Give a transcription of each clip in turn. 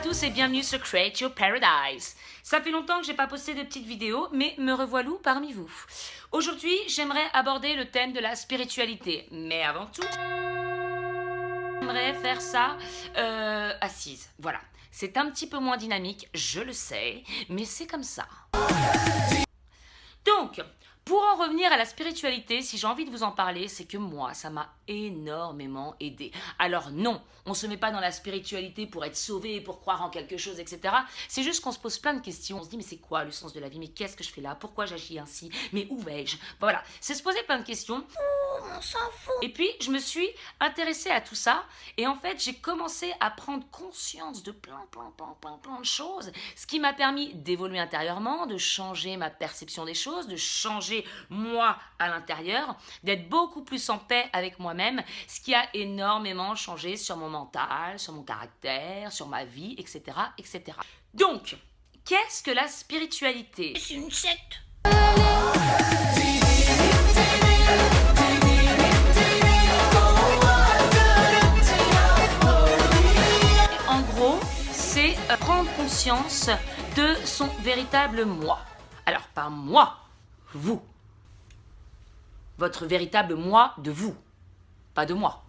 tous et bienvenue sur Create Your Paradise. Ça fait longtemps que j'ai pas posté de petites vidéos, mais me revoilà parmi vous. Aujourd'hui, j'aimerais aborder le thème de la spiritualité, mais avant tout, j'aimerais faire ça assise. Voilà, c'est un petit peu moins dynamique, je le sais, mais c'est comme ça. Donc, pour en revenir à la spiritualité, si j'ai envie de vous en parler, c'est que moi, ça m'a énormément aidé. Alors non, on se met pas dans la spiritualité pour être sauvé, pour croire en quelque chose, etc. C'est juste qu'on se pose plein de questions. On se dit, mais c'est quoi le sens de la vie? Mais qu'est-ce que je fais là? Pourquoi j'agis ainsi? Mais où vais-je? Voilà, c'est se poser plein de questions. On s'en fout. Et puis, je me suis intéressée à tout ça. Et en fait, j'ai commencé à prendre conscience de plein de choses. Ce qui m'a permis d'évoluer intérieurement, de changer ma perception des choses, de changer moi à l'intérieur, d'être beaucoup plus en paix avec moi-même, ce qui a énormément changé sur mon mental, sur mon caractère, sur ma vie, etc. etc. Donc, qu'est-ce que la spiritualité? C'est une secte. En gros, c'est prendre conscience de son véritable moi. Alors, pas moi, vous. Votre véritable moi de vous, pas de moi.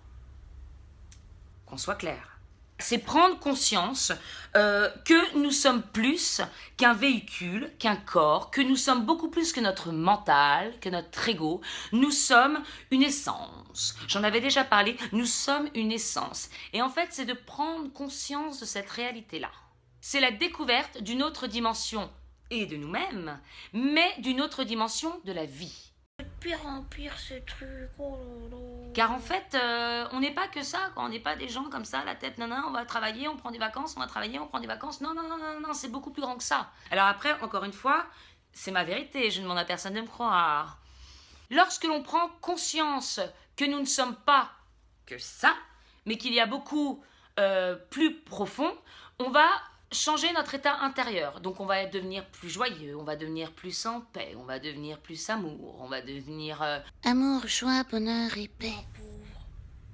Qu'on soit clair. C'est prendre conscience que nous sommes plus qu'un véhicule, qu'un corps, que nous sommes beaucoup plus que notre mental, que notre ego. Nous sommes une essence. J'en avais déjà parlé, nous sommes une essence. Et en fait, c'est de prendre conscience de cette réalité-là. C'est la découverte d'une autre dimension et de nous-mêmes, mais d'une autre dimension de la vie. De pire en pire ce truc. Oh là là. Car en fait, on n'est pas que ça, quoi. On n'est pas des gens comme ça, la tête, non, on va travailler, on prend des vacances, on va travailler, on prend des vacances. Non, c'est beaucoup plus grand que ça. Alors après, encore une fois, c'est ma vérité, je ne demande à personne de me croire. Lorsque l'on prend conscience que nous ne sommes pas que ça, mais qu'il y a beaucoup plus profond, on va changer notre état intérieur. Donc on va devenir plus joyeux, on va devenir plus en paix, on va devenir plus amour, on va devenir... Amour, joie, bonheur et paix.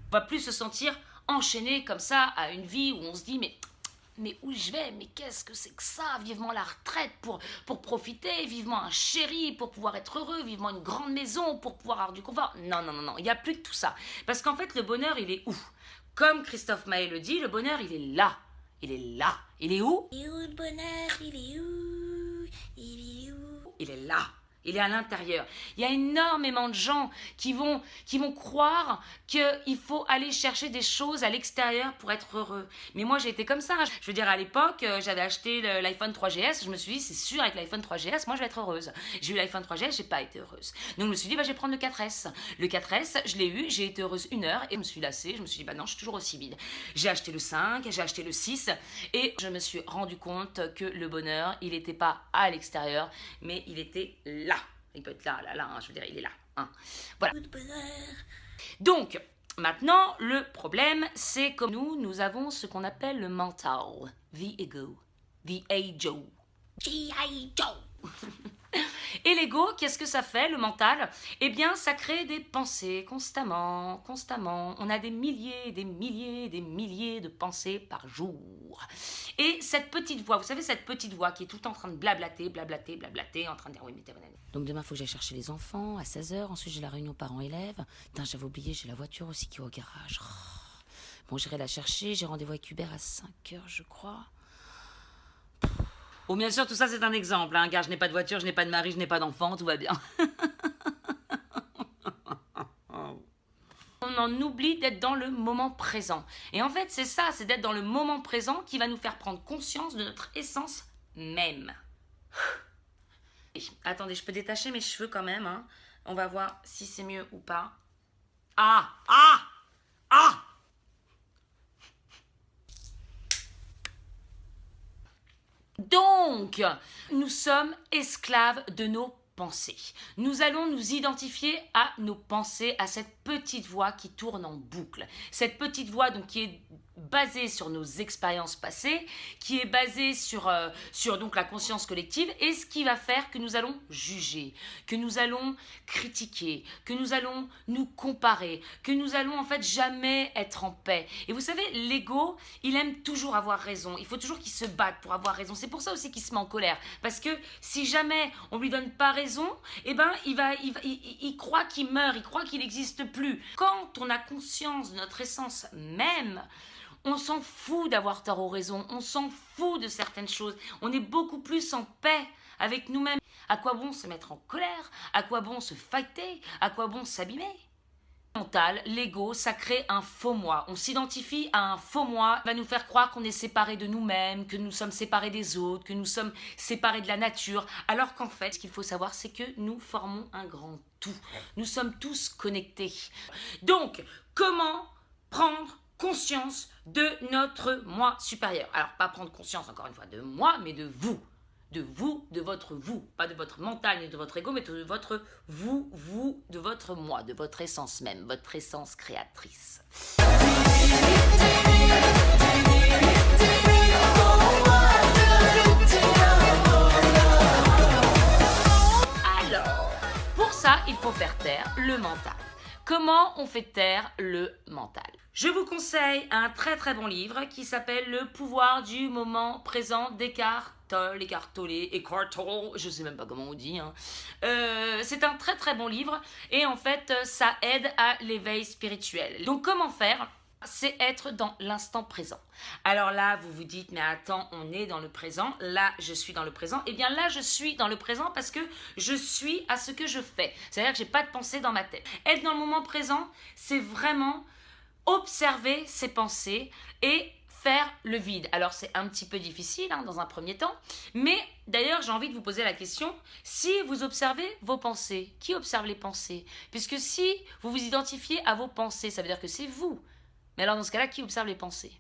On va plus se sentir enchaîné comme ça à une vie où on se dit mais où je vais? Mais qu'est-ce que c'est que ça? Vivement la retraite pour profiter, vivement un chéri pour pouvoir être heureux, vivement une grande maison pour pouvoir avoir du confort. Non, il n'y a plus de tout ça. Parce qu'en fait, le bonheur, il est où? Comme Christophe Maé le dit, le bonheur, il est là. Il est là. Il est où? Il est où le bonheur? Il est où? Il est où? Il est là. Il est à l'intérieur. Il y a énormément de gens qui vont croire qu'il faut aller chercher des choses à l'extérieur pour être heureux. Mais moi, j'ai été comme ça. Je veux dire, à l'époque, j'avais acheté l'iPhone 3GS. Je me suis dit, c'est sûr, avec l'iPhone 3GS, moi, je vais être heureuse. J'ai eu l'iPhone 3GS, j'ai pas été heureuse. Donc, je me suis dit, je vais prendre le 4S. Le 4S, je l'ai eu, j'ai été heureuse 1 heure et je me suis lassée. Je me suis dit, non, je suis toujours aussi vide. J'ai acheté le 5, j'ai acheté le 6 et je me suis rendu compte que le bonheur, il n'était pas à l'extérieur, mais il était là. Il peut être là, hein, je veux dire, il est là. Hein. Voilà. Donc, maintenant, le problème, c'est que nous avons ce qu'on appelle le mental, the ego, the ego. G.I. Joe. Et l'ego, qu'est-ce que ça fait, le mental? Eh bien, ça crée des pensées constamment. On a des milliers de pensées par jour. Et cette petite voix, vous savez, cette petite voix qui est tout le temps en train de blablater, en train de dire oui, mais t'es bonne année. Donc demain, il faut que j'aille chercher les enfants à 16h. Ensuite, j'ai la réunion parents-élèves. Putain, j'avais oublié, j'ai la voiture aussi qui est au garage. Bon, j'irai la chercher. J'ai rendez-vous avec Hubert à 5h, je crois. Bon, bien sûr, tout ça, c'est un exemple, hein, car je n'ai pas de voiture, je n'ai pas de mari, je n'ai pas d'enfant, tout va bien. On en oublie d'être dans le moment présent. Et en fait, c'est ça, c'est d'être dans le moment présent qui va nous faire prendre conscience de notre essence même. Attendez, je peux détacher mes cheveux quand même, hein. On va voir si c'est mieux ou pas. Ah! Donc, nous sommes esclaves de nos pensées. Nous allons nous identifier à nos pensées, à cette petite voix qui tourne en boucle. Cette petite voix donc qui est basé sur nos expériences passées, qui est basé sur donc la conscience collective, et ce qui va faire que nous allons juger, que nous allons critiquer, que nous allons nous comparer, que nous allons en fait jamais être en paix. Et vous savez, l'ego, il aime toujours avoir raison. Il faut toujours qu'il se batte pour avoir raison. C'est pour ça aussi qu'il se met en colère. Parce que si jamais on lui donne pas raison, eh ben il croit qu'il meurt, il croit qu'il n'existe plus. Quand on a conscience de notre essence même, on s'en fout d'avoir tort ou raison, on s'en fout de certaines choses, on est beaucoup plus en paix avec nous-mêmes. À quoi bon se mettre en colère? À quoi bon se fighter? À quoi bon s'abîmer? Mental, l'ego, ça crée un faux moi. On s'identifie à un faux moi, va nous faire croire qu'on est séparé de nous-mêmes, que nous sommes séparés des autres, que nous sommes séparés de la nature, alors qu'en fait, ce qu'il faut savoir, c'est que nous formons un grand tout. Nous sommes tous connectés. Donc, comment prendre conscience de notre moi supérieur? Alors, pas prendre conscience, encore une fois, de moi, mais de vous. De vous, de votre vous. Pas de votre mental ni de votre ego, mais de votre vous, de votre moi, de votre essence même, votre essence créatrice. Alors, pour ça, il faut faire taire le mental. Comment on fait taire le mental? Je vous conseille un très très bon livre qui s'appelle Le pouvoir du moment présent d'Eckhart Tolle, je sais même pas comment on dit. C'est un très très bon livre et en fait ça aide à l'éveil spirituel. Donc comment faire? C'est être dans l'instant présent. Alors là, vous vous dites, mais attends, on est dans le présent. Là, je suis dans le présent. Eh bien là, je suis dans le présent parce que je suis à ce que je fais. C'est-à-dire que j'ai pas de pensée dans ma tête. Être dans le moment présent, c'est vraiment observer ses pensées et faire le vide. Alors c'est un petit peu difficile dans un premier temps, mais d'ailleurs j'ai envie de vous poser la question, si vous observez vos pensées, qui observe les pensées? Puisque si vous vous identifiez à vos pensées, ça veut dire que c'est vous. Mais alors dans ce cas-là, qui observe les pensées?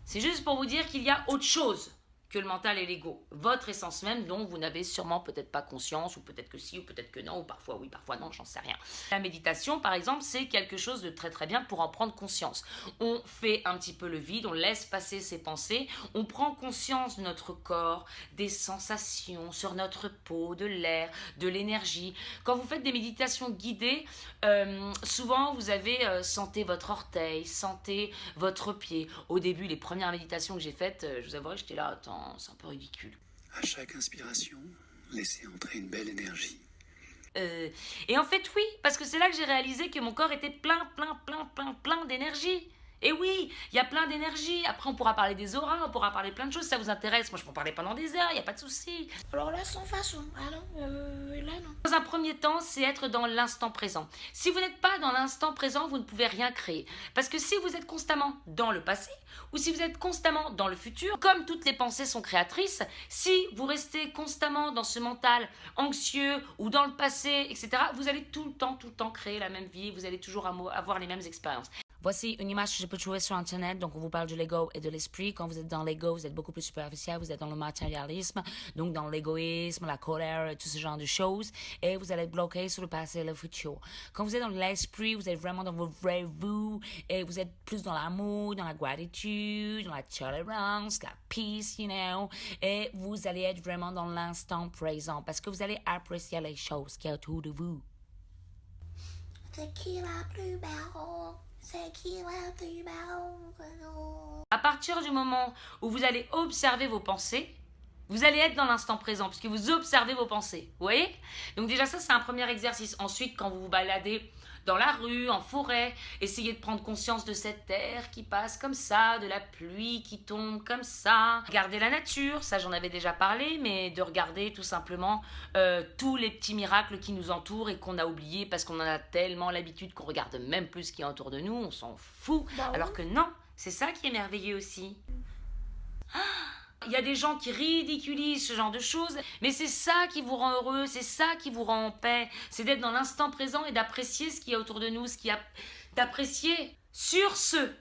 C'est juste pour vous dire qu'il y a autre chose que le mental et l'ego. Votre essence même dont vous n'avez sûrement peut-être pas conscience, ou peut-être que si, ou peut-être que non, ou parfois oui, parfois non, j'en sais rien. La méditation, par exemple, c'est quelque chose de très très bien pour en prendre conscience. On fait un petit peu le vide, on laisse passer ses pensées, on prend conscience de notre corps, des sensations sur notre peau, de l'air, de l'énergie. Quand vous faites des méditations guidées, souvent vous avez sentez votre orteil, sentez votre pied. Au début, les premières méditations que j'ai faites, je vous avouerai, j'étais là, attends, c'est un peu ridicule. À chaque inspiration, laissez entrer une belle énergie. Et en fait, oui, parce que c'est là que j'ai réalisé que mon corps était plein d'énergie. Et oui, il y a plein d'énergie. Après, on pourra parler des auras, on pourra parler plein de choses. Si ça vous intéresse, moi je peux en parler pendant des heures, il n'y a pas de souci. Alors là, sans façon. Ah non, là non. Dans un premier temps, c'est être dans l'instant présent. Si vous n'êtes pas dans l'instant présent, vous ne pouvez rien créer. Parce que si vous êtes constamment dans le passé, ou si vous êtes constamment dans le futur, comme toutes les pensées sont créatrices, si vous restez constamment dans ce mental anxieux ou dans le passé, etc., vous allez tout le temps créer la même vie, vous allez toujours avoir les mêmes expériences. Voici une image que je peux trouver sur Internet. Donc, on vous parle de l'ego et de l'esprit. Quand vous êtes dans l'ego, vous êtes beaucoup plus superficiel. Vous êtes dans le matérialisme, donc dans l'égoïsme, la colère, et tout ce genre de choses. Et vous allez être bloqué sur le passé et le futur. Quand vous êtes dans l'esprit, vous êtes vraiment dans vos vrais vous. Et vous êtes plus dans l'amour, dans la gratitude, dans la tolérance, la peace, you know. Et vous allez être vraiment dans l'instant présent. Parce que vous allez apprécier les choses qui sont autour de vous. C'est qui la plus belle? C'est qui la plus belle? À partir du moment où vous allez observer vos pensées, vous allez être dans l'instant présent puisque vous observez vos pensées. Vous voyez? Donc déjà ça, c'est un premier exercice. Ensuite, quand vous vous baladez dans la rue, en forêt, essayez de prendre conscience de cette terre qui passe comme ça, de la pluie qui tombe comme ça. Regardez la nature, ça j'en avais déjà parlé, mais de regarder tout simplement tous les petits miracles qui nous entourent et qu'on a oubliés parce qu'on en a tellement l'habitude qu'on regarde même plus ce qui est autour de nous, on s'en fout. Alors que non, c'est ça qui est merveilleux aussi. Il y a des gens qui ridiculisent ce genre de choses, mais c'est ça qui vous rend heureux, c'est ça qui vous rend en paix. C'est d'être dans l'instant présent et d'apprécier ce qu'il y a autour de nous, d'apprécier sur ce.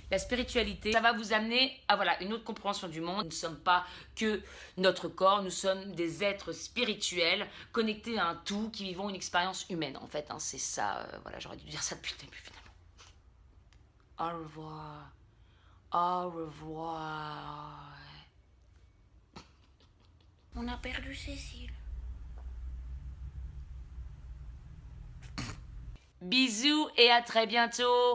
La spiritualité, ça va vous amener à une autre compréhension du monde. Nous ne sommes pas que notre corps, nous sommes des êtres spirituels, connectés à un tout, qui vivons une expérience humaine. En fait, c'est ça, j'aurais dû dire ça depuis le début finalement. Au revoir. Au revoir. On a perdu Cécile. Bisous et à très bientôt.